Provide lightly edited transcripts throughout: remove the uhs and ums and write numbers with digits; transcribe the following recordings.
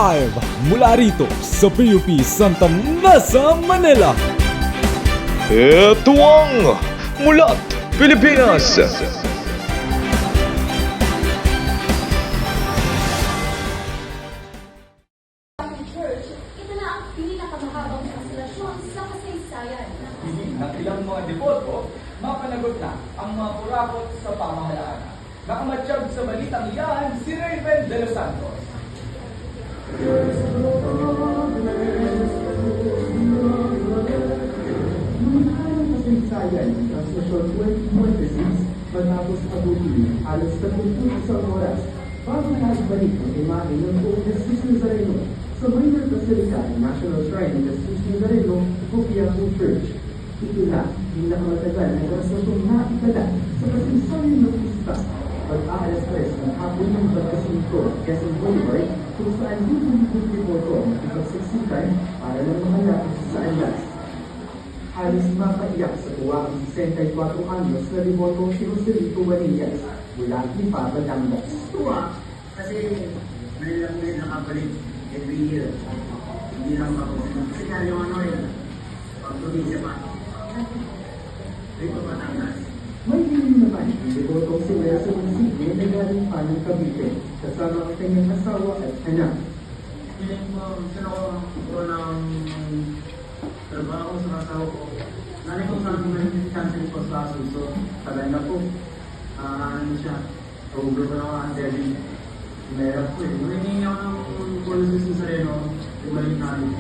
Live mula rito sa PUP Santa Mesa, Manila. Ito ang Mulat Pilipinas. Church, ito na ang pinakamahabang translation sa kasaysayan. Ng ilang mga deboto, mapanagot na ang mga kurakot sa pamahalaan. Nakamatsyag sa balitang iyan si Raven de los Santos. Mamayang kasaysayan ng Translasyon 2026 matapos abutin halos 31 oras bago naibalik ang imahe ng buong Jesus Nazareno sa Minor Basilica ng National Shrine ng Jesus Nazareno, Copiapo Church. Ito na pinakamatagal na translasyong naitala sa kasaysayan ng pista pag-aalas 3 ng hapon ng 25 Quezon Boulevard kung saan libo-libong deboto ang nakipagsaksikan para lang makalapit sa anlas. Halos mapaiyak sa tuwa ang 64 anyos na deboto si Rosalito Vanillas mula Lipa, Batangas. Tuwa kasi meron lang din nakabalik every year. Hindi lang ako. Kasi nga yung ano yun, pag-probinsya pa. Rito Batangas. May dilim naman ang deboto si Nelson Signe na galing pa ng Cavite kasama ang kanyang asawa at anak. Feeling ko, sino ko ng trabaho sa kasawa ko. Nanay ko saan ko may cancel ko sa so tagal na po. Ano siya, over ko na ako ang debit. Mayroon po eh. Nung hinihingi ako ng policies sa Reno, ibalik namin.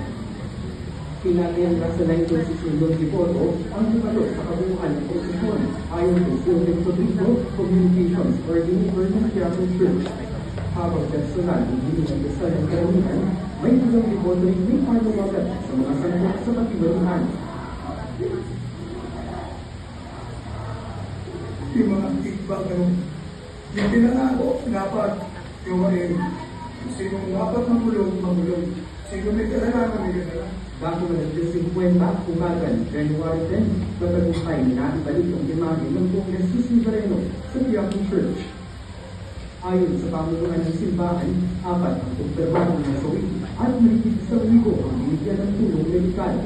Pinagyan ka sa 19 Don Deboto ang sumagot sa kabuuan ng posisyon ayon kay Silvio Rodrigo Communications or Deliver ng Quiapo Church. Habang personal ang ginuwang dasal ng karamihan, may ilang deboto rin may panuwagan sa mga sangkot sa katibaluhan. Yung mga feedback, yung pinangako, dapat yung sinong dapat magulong, sino may kailangan, may kailangan. Bago na nagdasing kwenta, umagan, January 10, matagumpay na ibalik ang imahe ng buong Jesus Nazareno sa Quiapo Church. Ayon sa pamumunan ng simbahan, 4 ang kumpirmadong nasawi at mahigit 1,000 ang binigyan ng tulong medikal.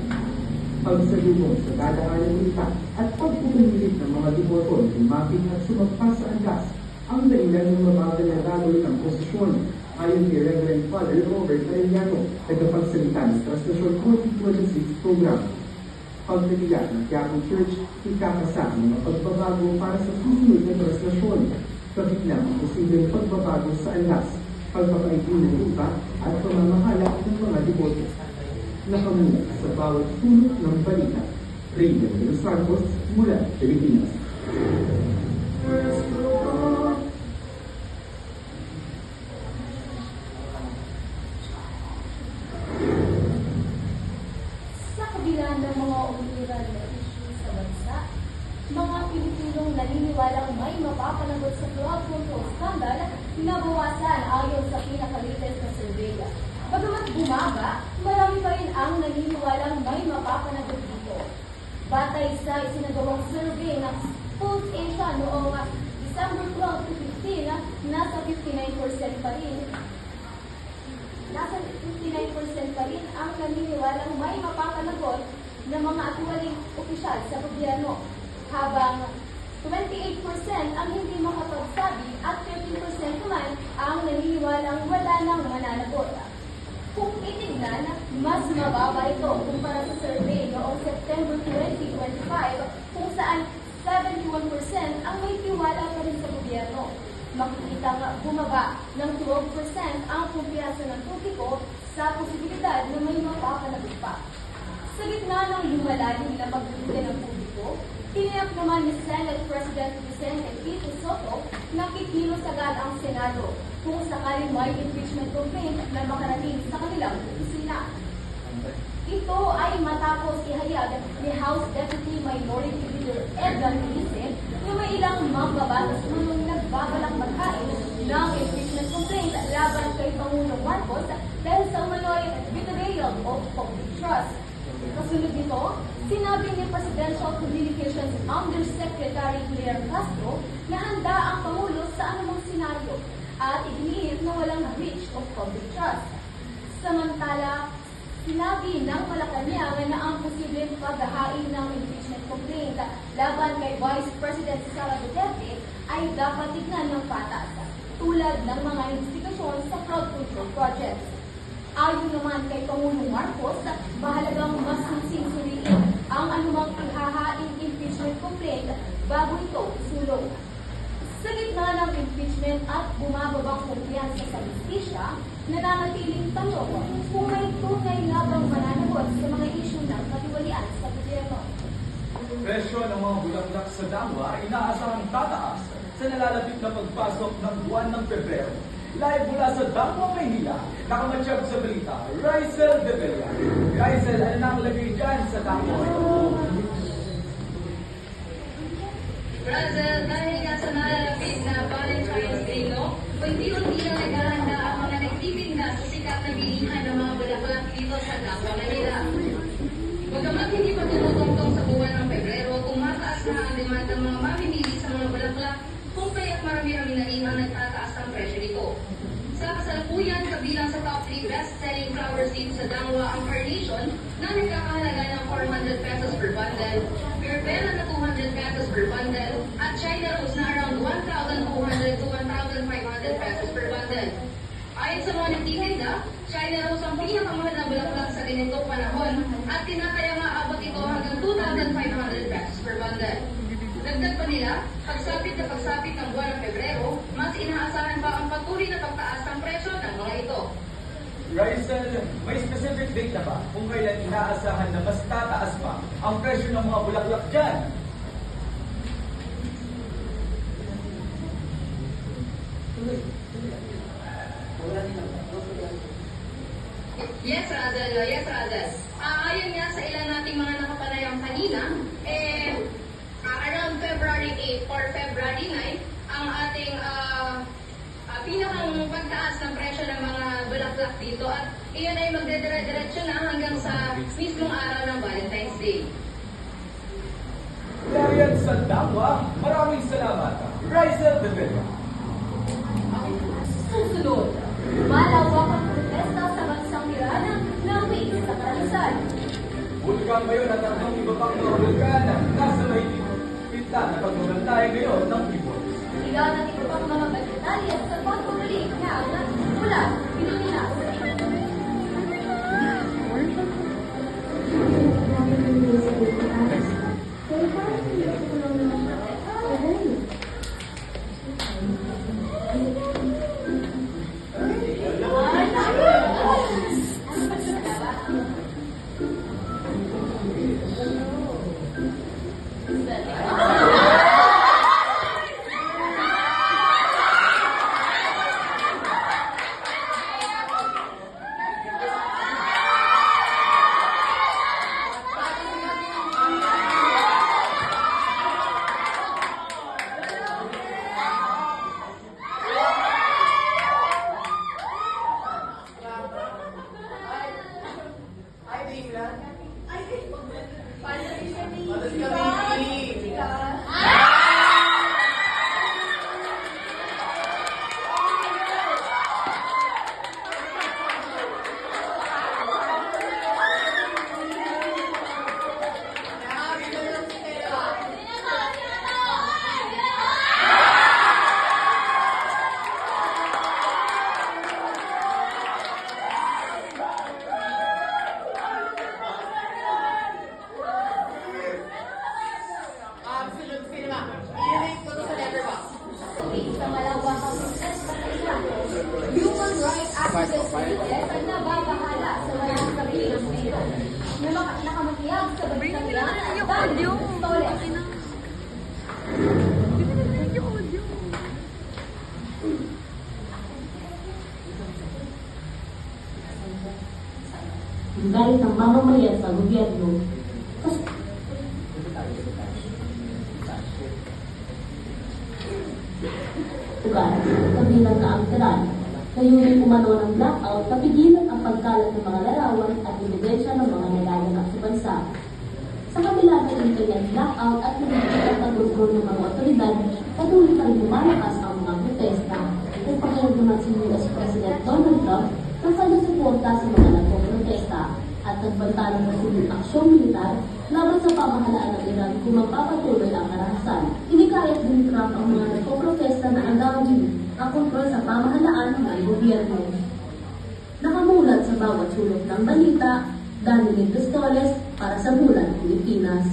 Pagsalubong sa dadaanan nila at pagpupumilit ng mga deboto na lumapit at sumagpas sa andas ang dahilan ng mabagal na daloy ng posisyon. Ayon kay Reverend Father Robert Arellano, tagapagsalita ng Translasyon 2026 program. Pagtitiyak ng Quiapo Church, ikakasa ang mga pagbabago para sa susunod na translasyon. Kabit ang posibleng pagbabago sa anlas, pagpapaitin ng lupa at pamamahala ng mga deboto. Nakamuna sa bawat sulok ng balita. Raven de los Santos, mula Pilipinas. Sa kabila ng mga umiiral na issue sa bansa, mga Pilipinong naniniwalang may mapapanagot sa flood control scandal na bawasan ayon sa pinaka-latest na survey. Bagamat bumaba, marami pa rin ang naniniwalang may mapapanagot dito. Batay sa isinagawang survey ng Pulse Asia noong December 12 to 15, nasa 59% pa rin ang naniniwalang may mapapanagot ng mga atuwaling opisyal sa gobyerno, habang 28% ang hindi makapagsabi at 13% naman ang naniniwalang wala nang mananagot. Kung itignan, mas mababa ito kumpara sa survey noong September 2025 kung saan 71% ang may tiwala pa rin sa gobyerno. Makikita nga bumaba ng 12% ang kumpiyansa ng publiko sa posibilidad na may mapapanagot pa. Sa gitna ng lumalalim na pagdududa ng publiko, tiniyak naman ni Senate President Vicente Tito Soto na kikilos agad ang Senado kung sakaling may impeachment complaint na makarating sa kanilang opisina. Ito ay matapos ihayag ni House Deputy Minority Leader Edgar Felice na may ilang mambabatas nung nagbabalak maghain ng impeachment complaint laban kay Pangulong Marcos dahil sa umano'y betrayal of public trust. Kasunod nito, sinabi ni Presidential Communications Undersecretary Claire Castro na handa ang Pangulo sa anumang senaryo at iginiit na walang breach of public trust. Sinabi ng Malacanang na ang posibleng paghahain ng impeachment complaint laban kay Vice President Sara Duterte ay dapat tignan ng patas, tulad ng mga investigasyon sa flood control projects. Ayon naman kay Pangulong Marcos, mahalagang mas suriin ang anumang paghahaing impeachment complaint bago ito isulong. Sa gitna ng impeachment at bumababang kumpiyansa sa justisya, nananatiling tanong kung may tunay nga bang mananagot sa mga isyu ng katiwalian sa gobyerno. Presyo ng mga bulaklak sa Dangwa inaasahang tataas sa nalalapit na pagpasok ng buwan ng Pebrero. Live mula sa Dangwa, Maynila, nakamatsyag sa balita, Rysel de Villa. Rysel, ano na ang lagay dyan sa Dangwa? Brazil, dahil nga sa nalalapit na Valentine's Day, no? Unti-unti na naghahanda ang mga nagtitinda sa sikat na bilihan ng mga bulaklak dito sa Dangwa, Manila. Bagamat hindi pa tumutungtong sa buwan ng Pebrero, tumataas na ang demand ng mga mamimili sa mga bulaklak kung kaya't marami-rami na rin ang nagtataas ng presyo nito. Sa kasalukuyan, kabilang sa top 3 best-selling flowers dito sa Dangwa ang Carnation na nagkakahalaga ng 400 pesos per bundle, Verbena na 200 pesos per bundle, at China Rose na around 1,200 to 1,500 pesos per bundle. Ayon sa mga nagtitinda, China Rose ang pinakamahal na bulaklak sa ganitong panahon at tinataya maabot ito hanggang 2,500 pesos per bundle. Dagdag pa nila, pagsapit na pagsapit ng buwan ng Pebrero, mas inaasahan pa ang patuloy na pagtaas ng presyo ng mga ito. Rysel, may specific date na ba kung kailan inaasahan na mas tataas pa ang presyo ng mga bulaklak dyan? Yes, Radel. Yes, Radel. Ayon nga sa ilan nating mga nakapanayam kanina, around February 8 or February 9, ang ating pinakang pagtaas ng presyo ng mga bulaklak dito at iyon ay magdedire-diretso na hanggang sa mismong araw ng Valentine's Day. Dahil sa Dangwa, maraming salamat, Rysel de Villa. Susunod, malawakang protesta sa bansang Iran na may sa karanisan. Bulkan ngayon at ang iba pang mga bulkan nasa mahigit pinta na pagbabantay ngayon ng ibon. Ilan ang iba pang mga batalya sa pagpapalik ng mula Pilipinas. Sa malawakang protesta sa Iran, human rights activists sa US ang nababahala sa walang kabilang dito. Nakamatiyag sa balitang Iran at Daniel Pistoles. Galit ng mamamayan sa gobyerno. Lugar, kabilang na ang Iran, layunin umano ng blackout na pigilan ang pagkalat ng mga larawan at ebidensya ng mga nagaganap sa bansa. Sa kabila ng internet blackout at nagiging ang paggugulo ng mga otoridad, patuloy pa rin lumalakas ang mga protesta kung pakiramdaman si US President Donald Trump na sa suporta sa mga nagpoprotesta. at nagbanta ng masunod aksyong militar laban sa pamahalaan ng Iran kung magpapatuloy ang karahasan. Inikayat din ni Trump ang mga nagpoprotesta na agawin ang kontrol sa pamahalaan ng gobyerno. Nakamulat sa bawat sulok ng balita, Danny Pistoles para sa Bulan, Pilipinas.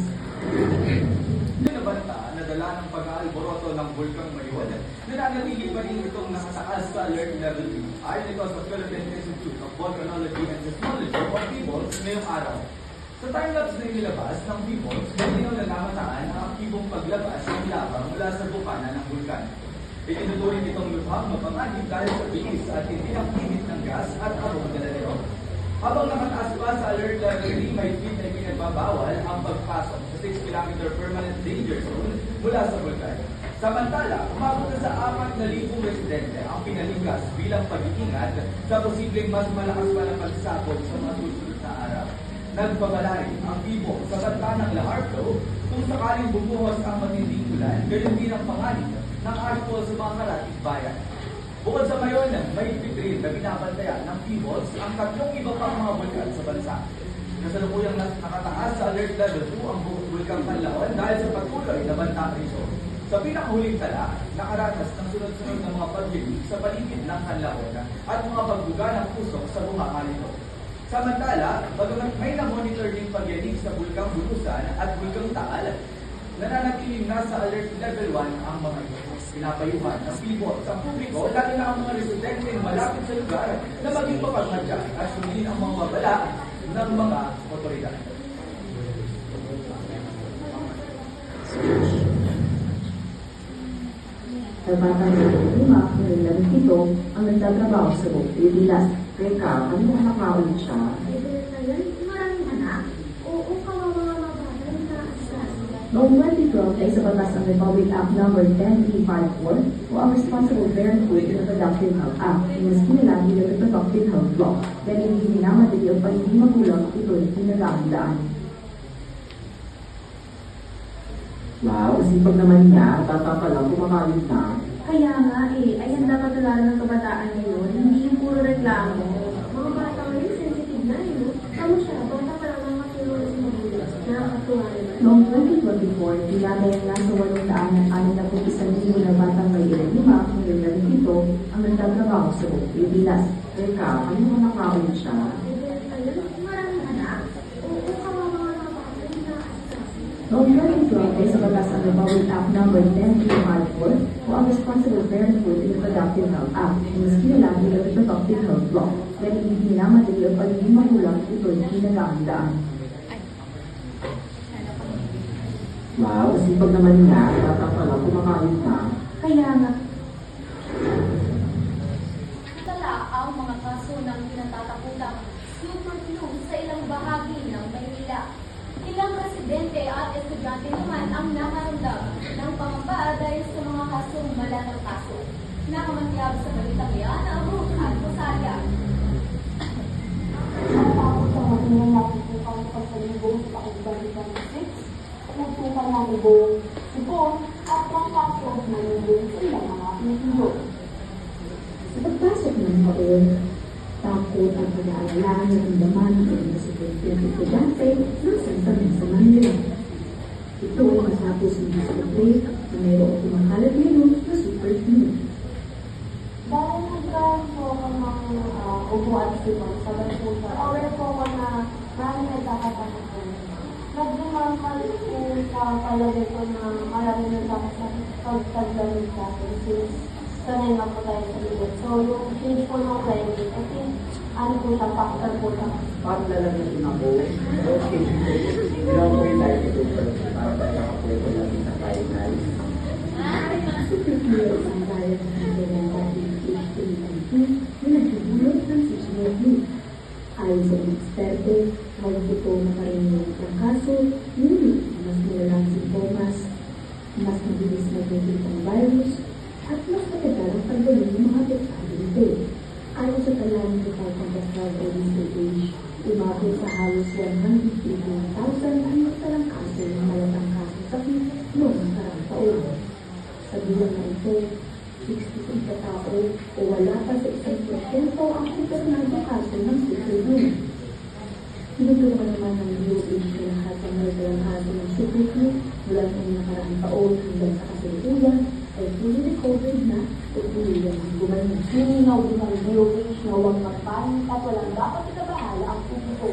Nabanta na dala ng pag-aalboroto ng Bulkang Mayon, nananatili pa rin itong nakataas sa alert level 3 ayon ito sa Philippine Institute of Volcanology and Seismology o PIVOLS ngayong araw. Sa timelapse na inilabas ng PIVOLS, malinaw na namataan ang aktibong paglabas ng lava mula sa bukana ng bulkan. Itinuturing itong lubhang mapanganib dahil sa bilis at hindi ng init ng gas at arong galanero. Habang nakataas pa sa alert level 3, may tweet na pinagbabawal ang pagpasok sa 6-kilometer permanent danger zone mula sa bulkan. Samantala, umabot na sa 4,000 residente ang pinaligas bilang pag-iingat sa posibleng mas malakas pa na pagsabog sa mga susunod na araw. Nagbabalari ang PIVO sa banta ng lahar flow kung sakaling bumuhos ang matinding ulan, gayon din ang panganib ng ashfall sa mga karatig bayan. Bukod sa mayon, may rin na binabantayan ng PIVOLS ang 3 iba pang mga bulkan sa bansa. Kasalukuyang nakataas sa alert level 2 ang Bulkang Kanlaon dahil sa patuloy na banta rito. Sa pinakahuling tala, nakaranas ng sunod-sunod ng mga pagdilig sa paligid ng Kanlaon at mga pagbuga ng pusok sa bunganga nito. Samantala, bagamat may na-monitor din pagyanig sa Bulkang Bulusan at Bulkang Taal, nananatiling nasa alert level 1 ang mga ito. Pinapayuhan ng PIVOLS sa publiko, lalo na ang mga residente malapit sa lugar na maging mapagmadya at sundin ang mga babala ng mga otoridad. Sa batang lima, ngayon lang ito ang nagtatrabaho sa buong Pilipinas. Teka, ano ang nakaulit siya? Maraming anak? Oo, kawawa mga bata na asal. Noong 2012 ay sa batas ng Republic Act No. 10354 o ang Responsible Parenthood in Reproductive Health Act, yung nila bilang Reproductive Health Law, dahil hindi minamadali ang pagiging magulang ito ay pinagandaan. Wow, sipag naman niya, bata pa lang kumakalit na. Kaya nga ay ang dapat tularan ng kabataan ngayon, hindi yung puro reklamo. Mga bata ngayon, sensitive na yun. Tama siya, bata pa lang mga matulungan sa magulang. Nakakatuwa naman. Noong 2024, tinatay ang nasa 861,000 na batang may edad 5, ngayon na rin ito ang nagtatrabaho sa buong Pilipinas. Teka, ano ang nakaulit siya? Maraming anak? Oo, kawawa mga bata na asal. Noong 2012 ay sa batas ng Republic Act No. 10354 o ang Responsible Parenthood in Reproductive Health Act, yung mas kilala bilang Reproductive Health Law, dahil hindi minamadali ang pagiging magulang ito ay pinagandaan. Wow, sipag naman niya, bata pa lang kumakalit na. Kaya nga, Tala ang mga kaso ng pinatatakutang super flu sa ilang bahagi ng Maynila. Ilang residente at estudyante naman ang nakaramdam ng pangamba dahil sa mga kasong mala ng kaso. Nakamantyag sa balitang yan ang Ruth at Rosalia. ang tapos sa mga nangyayari po kami pagsalubong sa pag-ibang 6, nagtukan ng ibong ibon at pangkasong ng ibong sa ilang mga pinigyo. Sa pagpasok ng taon, takot ang pag-aalala ng damdaman ng mga estudyante nasan sa Mesa Manila. Ito ay matapos ng discovery na mayroong kumakalat ngayon na super flu. Dahil nagkaroon po ako ng upuan sila sa Bansusa, aware po ako na maraming nagkakatakot po. Nag-remarkal po sa palagay ko na maraming nagkakatakot pagpaglamig sa akin since sanay na po tayo sa libot. So yung change po ng climate, I think ano po siya, factor po siya. Paglalagay din ako, okay, ginawa ko yung life ito para pagkakapulit natin sa final. Super flu ay ang virus ng H1N1 na nagdudulot ng seasonal flu. Ayon sa mga eksperte, ito makarinig ang kaso, ngunit mas malalang simptomas, mas mabilis nagiging ang virus, at mas matagal ang paggaling ng mga apektado nito. Ayon sa talang sa Pagkakasal o DCH, umabot sa halos 115,000 ang nagtalang kaso ng malatang kaso sa flu noong nakarang taon. Sa bilang na ito, 63 katao o wala pa sa 1% ang kumpirmado kaso ng super flu. Tinutulungan naman ng DOH na lahat ng naglalahati ng super group mula noong nakaraang taon hanggang sa kasalukuyan ay fully recovered na o tuluyang gumaling. Nilinaw din ng DOH na huwag magpanik at walang dapat ikabahala ang publiko.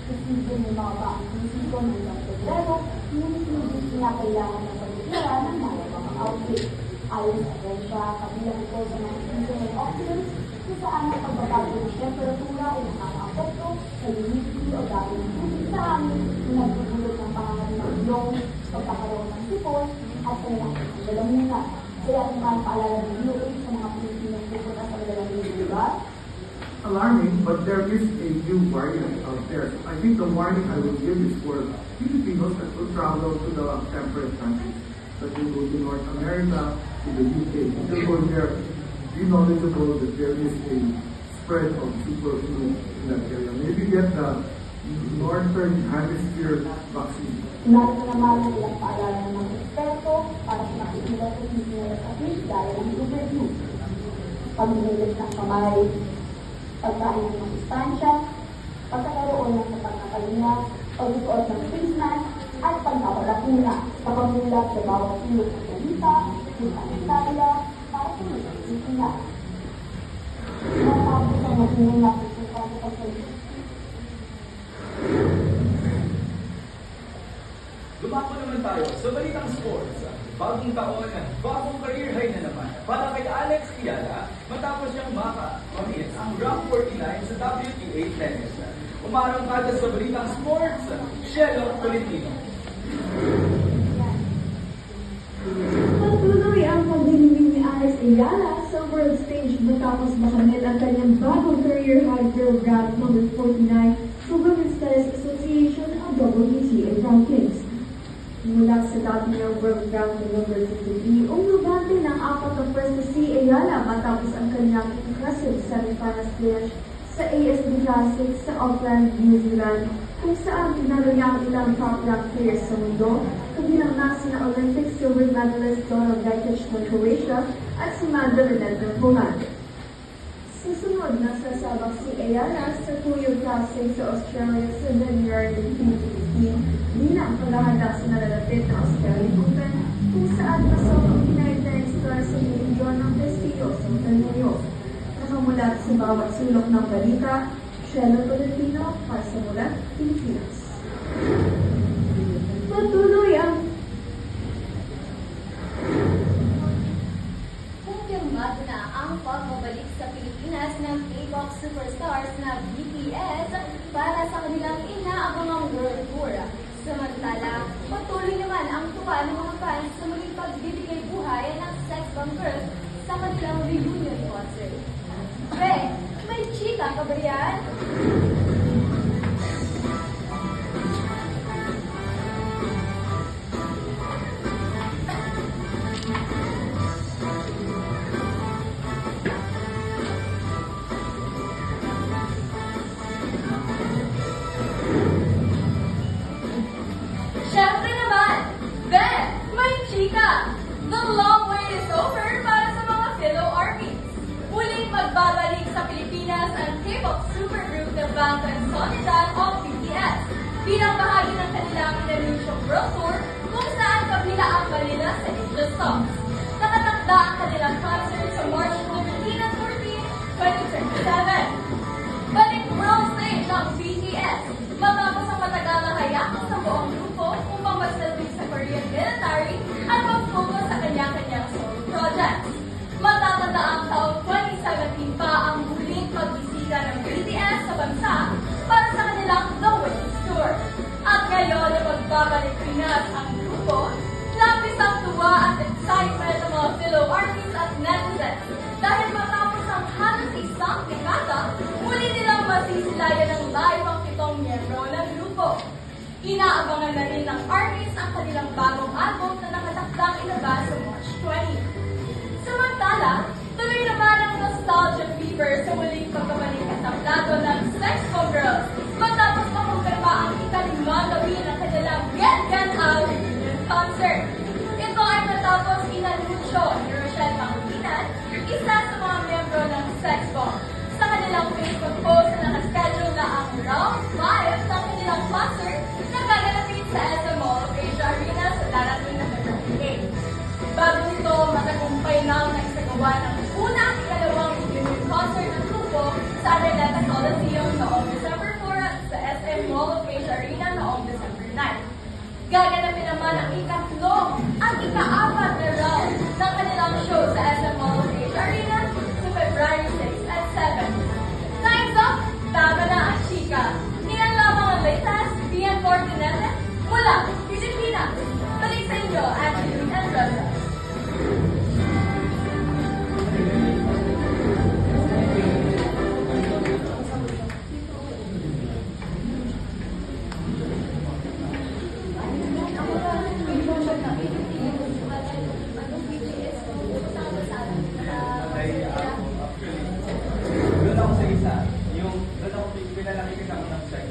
Isipin ng mga pang-isip ng Pebrero, ngunit hindi kinakailangan ng pagkikira ng mga outbreak. Ayon sa Resya, kabilang ito sa mga seasonal occurrence kung saan ang pagbabago ng temperatura ay nakakaapekto sa humidity o dami ng tubig sa hangin na nagpupulot ng pangalan ng ilong, pagkakaroon ng sipon, at kailangan ng lalamunan. Kaya naman paalala ng DOH sa mga Pilipinong pupunta sa dalawang lugar. Alarming, but there is a new variant out there. I think the warning I will give is for Filipinos that will travel to the temperate countries, that will go to North America, to the UK. If you go there, be knowledgeable that there is a spread of super flu in that area. Maybe get the Northern Hemisphere vaccine. Narito naman ang ilang paalala ng mga eksperto para sa makikilos at seasonal occurrence gaya ng super flu. Pamimilis ng kamay, pagkain ng mga istansya, pagkakaroon ng pagkakalinga, pagsusuot ng face mask, at pagkakabakuna sa pamulat sa bawat sulok ng salita, sanitaria, para sa mga isina. Matapos ang masinong napusukan sa pagsalita. Lumako naman tayo sa balitang sports. Bagong taon, bagong career high na naman para kay Alex Fiala matapos siyang makamit ang rank 49 sa WTA tennis. Umarang kada sa balitang sports, Shelo Tolentino. Patuloy ang paglilingin ni Alex Ayala sa world stage matapos makamit ang kanyang bagong career high girl rank number 49 sa Women's Tennis Association ang WTA rankings. Mula sa dati ng world rank number 23, umlubante ng 4 na pwesto si Ayala matapos ang kanyang impressive semifinals finish sa ASB Classic sa Auckland, New Zealand, kung saan pinalo niya ang ilang top-ranked players sa mundo, kabilang na sina Olympic silver medalist Donald Vekic ng Croatia at si Amanda Ledet ng Poland. Susunod na sasabak si Ayala sa Puyo Classic sa Australia sa January 2015 bilang paghahanda sa nalalapit na Australian Open, kung saan pasok ang Pinay tennis star sa John ng Castillo sa Tanyo. Nakamulat sa bawat sulok ng balita, Shelo Tolentino, para sa Mulat, Pilipinas. Patuloy ang Kumpirmado na ang pagbabalik sa Pilipinas ng K-pop superstars na BTS para sa kanilang inaabangang world tour. Samantala, patuloy naman ang tuwa ng mga fans sa muling pagbibigay buhay ng Sex Bomb Girls sa kanilang reunion concert. Pre, may chika ka ba yan? Siyempre naman, Ben, may chika! The long wait is over para sa mga fellow armies. Muling magbabalik sa Pilipinas ang K-pop supergroup na Bangtan Sonidad o BTS bilang bahagi ng kanilang inanunciong world tour kung saan kabilaan pa nila sa Asia Songs. Nakatakda ang kanilang concert sa March 15 at 14, 2027. Balik world stage ang BTS matapos ang matagal na hayakot sa buong grupo upang magsalubing sa Korean military at mag-focus sa kanya-kanyang solo projects. Matatanda ang taong 2017 pa ang huling pagbisita ng BTS sa bansa para sa kanilang The Women's Tour. At ngayon na magbabalik Pinas ang grupo, labis ang tuwa at excitement ng mga fellow armies at netizens dahil matapos ang halos isang dekada, muli nilang masisilayan ng live ang 7 miyembro ng grupo. Inaabangan na rin ng armies ang kanilang bagong album na nakatakdang ilabas sa March 20. Samantala, tuloy naman ang nostalgia fever sa muling pagkabalik at tablado ng Sex Bomb Girls matapos makumpirma ang ikalimang gabi ng kanilang Get Get Out reunion concert. Ito ay matapos inanunsyo ni Rochelle Pangilinan, isa sa mga miyembro ng Sex Bomb, sa kanilang Facebook post na nakaschedule na ang round 5 ng Tingin ako ng check.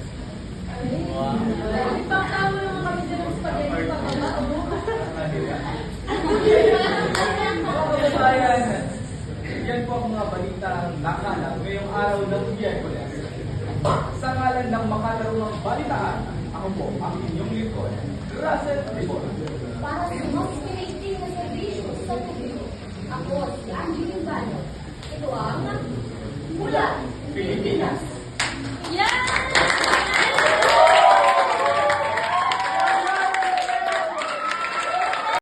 Ipakama naman kami dyan ng spaghetti pa ba? Mga kababayan, yan po ang mga balitang nakalap ngayong araw ng Miyerkules. Sa ngalan ng makatarungang balitaan, ako po ang inyong lingkod, Russell Tibor. Para sa mas pinaiting na serbisyo sa publiko, ako si Angeline Bano. Ito ang Mula Pilipinas.